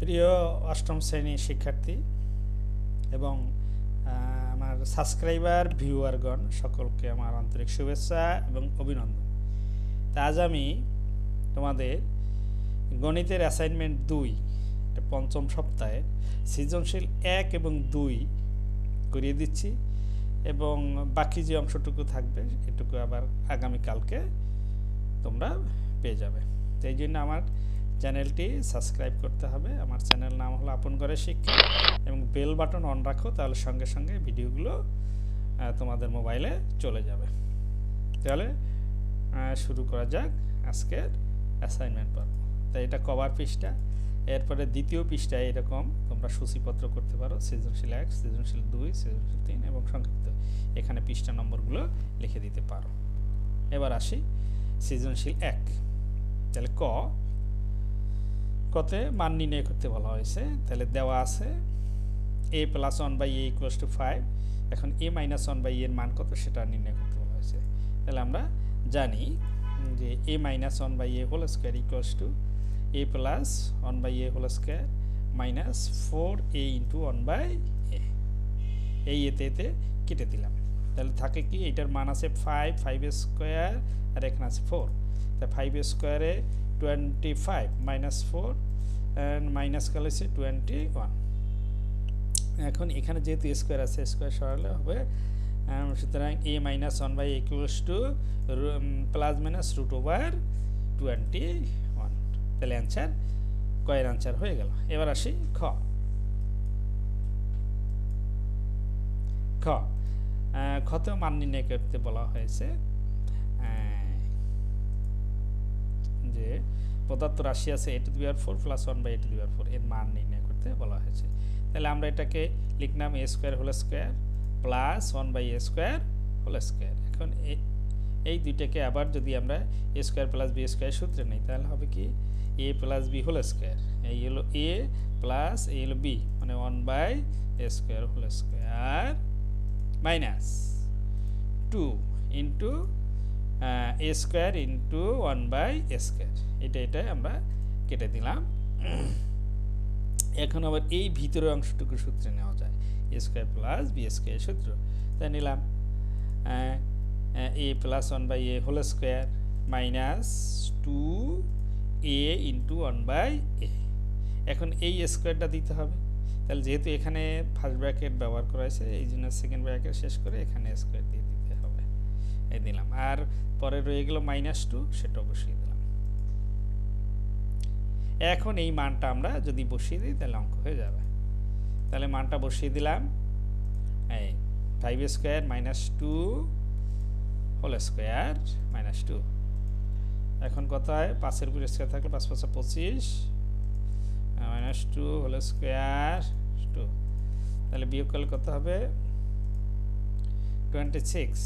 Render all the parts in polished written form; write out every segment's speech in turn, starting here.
প্রিয় অষ্টম শ্রেণীর শিক্ষার্থী এবং আমার সাবস্ক্রাইবার ভিউয়ারগণ সকলকে আমার আন্তরিক শুভেচ্ছা এবং অভিনন্দন। তা আজ আমি তোমাদের গণিতের অ্যাসাইনমেন্ট 2 পঞ্চম সপ্তাহে সৃজনশীল 1 এবং 2 করিয়ে দিচ্ছি এবং বাকি যে অংশটুকু থাকবে এটুকু আবার আগামীকালকে তোমরা পেয়ে যাবে। তাই জন্য আমার চ্যানেলটি সাবস্ক্রাইব করতে হবে। আমার চ্যানেল নাম হলো আপন ঘরের শিক্ষা এবং বেল বাটন অন রাখো, তাহলে সঙ্গে সঙ্গে ভিডিওগুলো তোমাদের মোবাইলে চলে যাবে। তাহলে শুরু করা যাক আজকের অ্যাসাইনমেন্ট পর্ব। তাই এটা কভার পৃষ্ঠা, এরপরে দ্বিতীয় পৃষ্ঠায় এরকম তোমরা সূচিপত্র করতে পারো, সৃজনশীল 1, সৃজনশীল 2, সৃজনশীল 3 এবং সংক্ষিপ্ত এখানে পৃষ্ঠা নম্বরগুলো লিখে দিতে পারো। এবার আসি সৃজনশীল 1। তাহলে কতে মান নির্ণয় করতে বলা হয়েছে। তাহলে দেওয়া আছে a + 1/a = 5। এখন a - 1/a এর মান কত সেটা নির্ণয় করতে বলা হয়েছে। তাহলে আমরা জানি যে a - 1/a whole square = a + 1/a whole square minus 4a × 1/a। এই এতে কেটে দিলাম। তাহলে থাকে কি, এটার মান আছে 5 স্কয়ার আর এখানে আছে 4। তা 5 স্কয়ারে 25 মাইনাস 4 মাইনাস করলে 21। এখন এখানে যেহেতু স্কয়ার আছে, স্কয়ার সরালে হবে, সুতরাং a - 1/a = ±√/21। তাহলে অ্যান্সার কয়ের অ্যান্সার হয়ে গেল। এবার আসি খতেও মান নির্ণয় করতে বলা হয়েছে যে পদার্থ রাশি আছে a⁴ + 1/a⁴ এর মান নির্ণয় করতে বলা হয়েছে। তাহলে আমরা এটাকে লিখলাম a² whole square plus 1/a² whole square. এখন এই দুইটাকে আবার যদি আমরা a² + b² সূত্রে নেই, তাহলে হবে কি a + b হোল স্কয়ার, এই হলো a প্লাস এই হলো b, মানে 1/a² whole square minus 2 into a² into 1/a²। এটা আমরা কেটে দিলাম। এখন আবার এই ভিতরের অংশটুকু সূত্রে নেওয়া যায়, a² + b² সূত্র। তাই নিলাম a + 1/a whole square minus 2a × 1/a। এখন এই স্কয়ারটা দিতে হবে। তাহলে যেহেতু এখানে ফার্স্ট ব্র্যাকেট ব্যবহার করা হয়েছে, এই জন্য সেকেন্ড ব্র্যাকেট শেষ করে এখানে স্কয়ার দিয়ে দিতে হবে। এই দিলাম। আর পরে রয়ে গেল -2, সেটা বসিয়ে দিলাম। এখন এই মানটা আমরা যদি বসিয়ে দিই তাহলে অঙ্ক হয়ে যাবে। তাহলে মানটা বসিয়ে দিলাম, এই 5² - 2 হোল স্কয়ার -2। এখন কত হয়, 5-এর উপর স্কয়ার থাকলে 5 × 5 = 25 -2 হোল স্কয়ার 2। তাহলে বিয়োগ করলে কত হবে, 23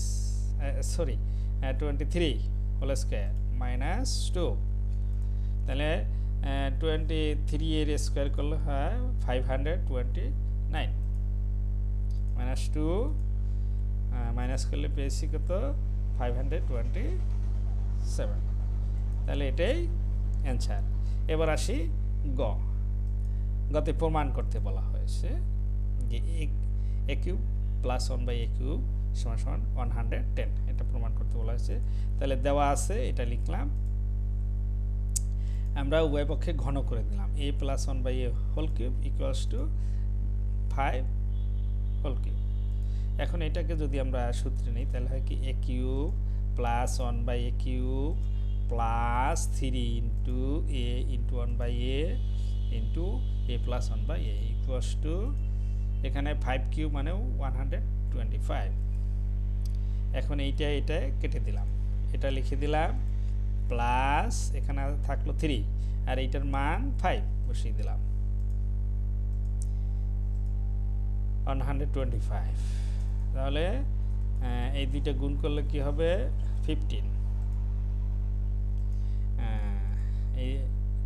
হোল স্কয়ার -2। তাহলে 23 এর স্কয়ার করলে হয় 529 -2 মাইনাস করলে পেয়েছি কত, 527। তাহলে এটাই অ্যান্সার। এবার আসি গতে প্রমাণ করতে বলা হয়েছে যে a³ + 1/a³ = 110। এটা প্রমাণ করতে বলা হয়েছে। তাহলে দেওয়া আছে, এটা লিখলাম, আমরা উভয় পক্ষে ঘন করে দিলাম। a + 1/a³ = 5 whole cube. এখন এটাকে যদি আমরা সূত্রে নিই তাহলে হয় কি, a³ + 1/a³ plus 3 × a × 1/a × a + 1/a = এখানে 5³ মানে 125। এখন এটা কেটে দিলাম, এটা লিখে দিলাম, প্লাস এখানে থাকলো 3 আর এইটার মান 5 বসিয়ে দিলাম, 125। তাহলে এই দুইটা গুণ করলে কি হবে, 15।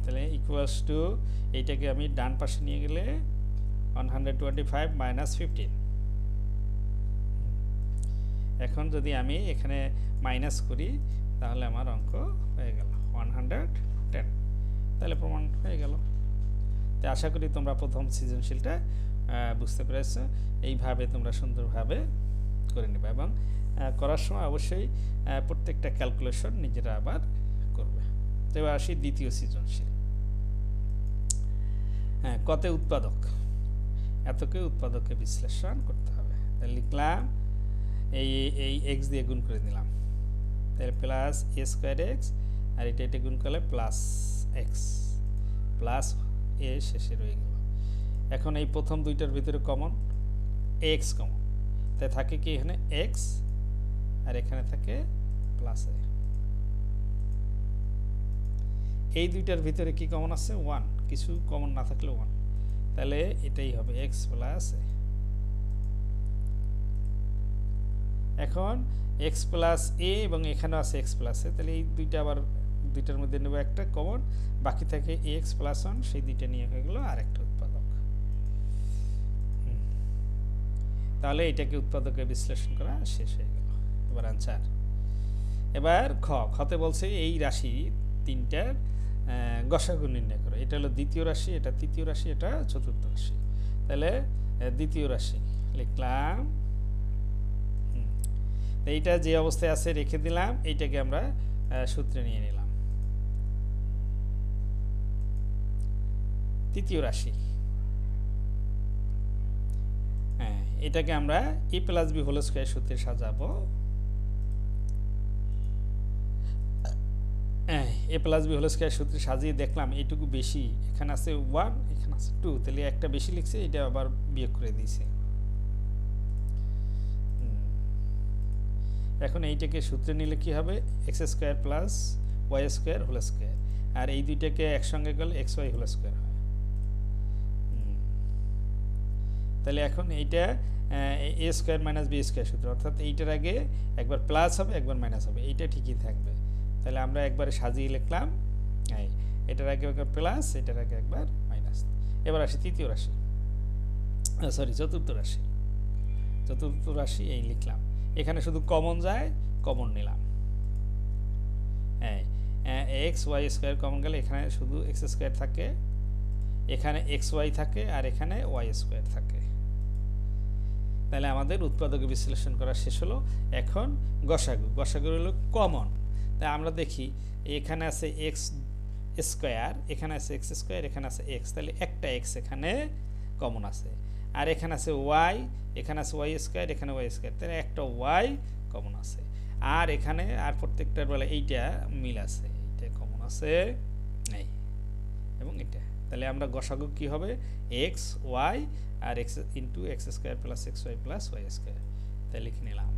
তাহলে = এইটাকে আমি ডান পাশে নিয়ে গেলে 125 - 15। এখন যদি আমি এখানে মাইনাস করি তাহলে আমার অঙ্ক হয়ে গেল 110। তাহলে প্রমাণ হয়ে গেল। তো আশা করি তোমরা প্রথম সৃজনশীলটা বুঝতে পেরেছো। এইভাবে তোমরা সুন্দরভাবে করে নেবে এবং করার সময় অবশ্যই প্রত্যেকটা ক্যালকুলেশন নিজেরা আবার করবে। তো এবার আসি দ্বিতীয় সৃজনশীল। কতে উৎপাদক, এতকে উৎপাদকে বিশ্লেষণ করতে হবে। তাহলে লিখলাম এই এক্স দিয়ে গুণ করে দিলাম, তাহলে প্লাস এ স্কোয়ার এক্স, আর এটা গুণ করলে প্লাস এক্স প্লাস এ শেষে রয়ে গেল। এখন এই প্রথম দুইটার ভিতরে কমন এক্স কমন, তাই থাকে কি এখানে এক্স আর এখানে থাকে প্লাস এ। এই দুইটার ভিতরে কি কমন আছে? ওয়ান, কিছু কমন না থাকলে ওয়ান, তাহলে এটাই হবে এক্স প্লাস এ। এখন এক্স প্লাস এ এবং এখানেও আছে এক্স প্লাস এ, তাহলে এই দুইটা আবার দুইটার মধ্যে নেব একটা কমন, বাকি থাকে এক্স প্লাস ওয়ান, সেই দুইটা নিয়ে হয়ে গেল আর একটা উৎপাদক। তাহলে এটাকে উৎপাদকে বিশ্লেষণ করা শেষ হয়ে গেল। এবার আনসার। এবার খতে বলছে এই রাশি তিনটার গসাগু নির্ণয় করো। এটা হলো দ্বিতীয় রাশি, এটা তৃতীয় রাশি, এটা চতুর্থ রাশি। তাহলে দ্বিতীয় রাশি লিখলাম, এইটা যে অবস্থায় আছে রেখে দিলাম, এইটাকে আমরা সূত্রে নিয়ে নিলাম। তৃতীয় রাশি, এটাকে আমরা এ প্লাস বি হোল স্কয়ার সূত্রে সাজাবো। এ প্লাস বি হোল স্কয়ার সূত্রে সাজিয়ে দেখলাম এইটুকু বেশি, এখানে আছে 1 এখানে আছে 2, তাহলে একটা বেশি লিখছে, এটা আবার বিয়োগ করে দিয়েছে। এখন এইটাকে সূত্রে নিলে কি হবে? X square plus y square whole square, আর এই দুইটাকে একসঙ্গে গেলে এক্স ওয়াই হোল স্কয়ার হয়। তাহলে এখন এইটা এ স্কয়ার মাইনাস বি স্কয়ার সূত্র, অর্থাৎ এইটার আগে একবার প্লাস হবে একবার মাইনাস হবে, এইটা ঠিকই থাকবে। তাহলে আমরা একবারে সাজিয়ে লিখলাম, এটার আগে একবার প্লাস, এটার আগে একবার মাইনাস। এবার আসি তৃতীয় রাশি, চতুর্থ রাশি। চতুর্থ রাশি এই লিখলাম, এখানে শুধু কমন যায়, কমন নিলাম। এক্স ওয়াই স্কয়ার কমন গেলে এখানে শুধু এক্স স্কয়ার থাকে, এখানে এক্স ওয়াই থাকে, আর এখানে ওয়াই স্কয়ার থাকে। তাহলে আমাদের উৎপাদকে বিশ্লেষণ করা শেষ হলো। এখন গসাগু, গসাগু হলো কমন। তাই আমরা দেখি এখানে আছে এক্স স্কয়ার, এখানে আছে এক্স স্কয়ার, এখানে আছে এক্স, তাহলে একটা এক্স এখানে কমন আছে, আর এখানে আছে ওয়াই, এখানে আছে ওয়াই স্কয়ার, এখানে ওয়াই স্কয়ার, তাহলে একটা ওয়াই কমন আছে, আর এখানে আর প্রত্যেকটার বেলা এইটা মিল আছে, এইটা কমন আছে এই এবং এটা। তাহলে আমরা গসাগু কি হবে? এক্স ওয়াই আর x into x square plus x y plus y square, তাই লিখে নিলাম।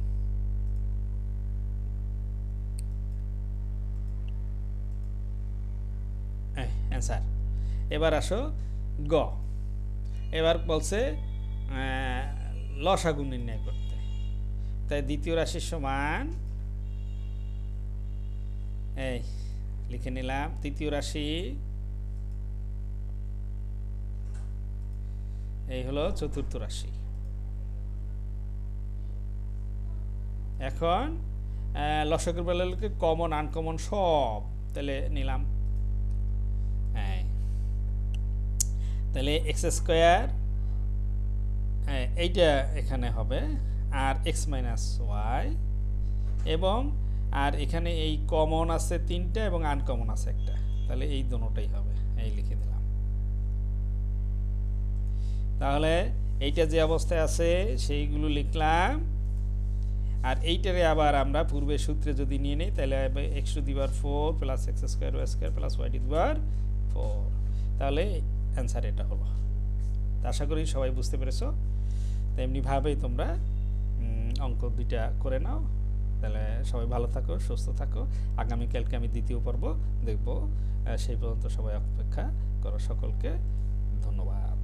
অ্যান্সার। এবার আসো গ। এবার বলছে লসাগু নির্ণয় করতে। তাই দ্বিতীয় রাশির সমান এই লিখে নিলাম, তৃতীয় রাশি এই হলো চতুর্থ রাশি। এখন লসাগুর বেলাকে কমন আনকমন সব তাহলে নিলাম। তাহলে এক্স স্কয়ার এইটা এখানে হবে, আর এক্স মাইনাস ওয়াই, এবং আর এখানে এই কমন আছে তিনটা এবং আনকমন আছে একটা, তাহলে এই দুটোটাই হবে, এই লিখে দিলাম। তাহলে এইটা যে অবস্থায় আছে সেইগুলো লিখলাম, আর এইটারে আবার আমরা পূর্বের সূত্রে যদি নিয়ে নিই, তাহলে x to the power 4 plus x square y square plus y to the power 4, তাহলে অ্যান্সার এটা হলো। তা আশা করি সবাই বুঝতে পেরেছো। তো এমনিভাবেই তোমরা অঙ্ক দুইটা করে নাও। তাহলে সবাই ভালো থাকো, সুস্থ থাকো। আগামীকালকে আমি দ্বিতীয় পর্ব দেখব, সেই পর্যন্ত সবাই অপেক্ষা করো। সকলকে ধন্যবাদ।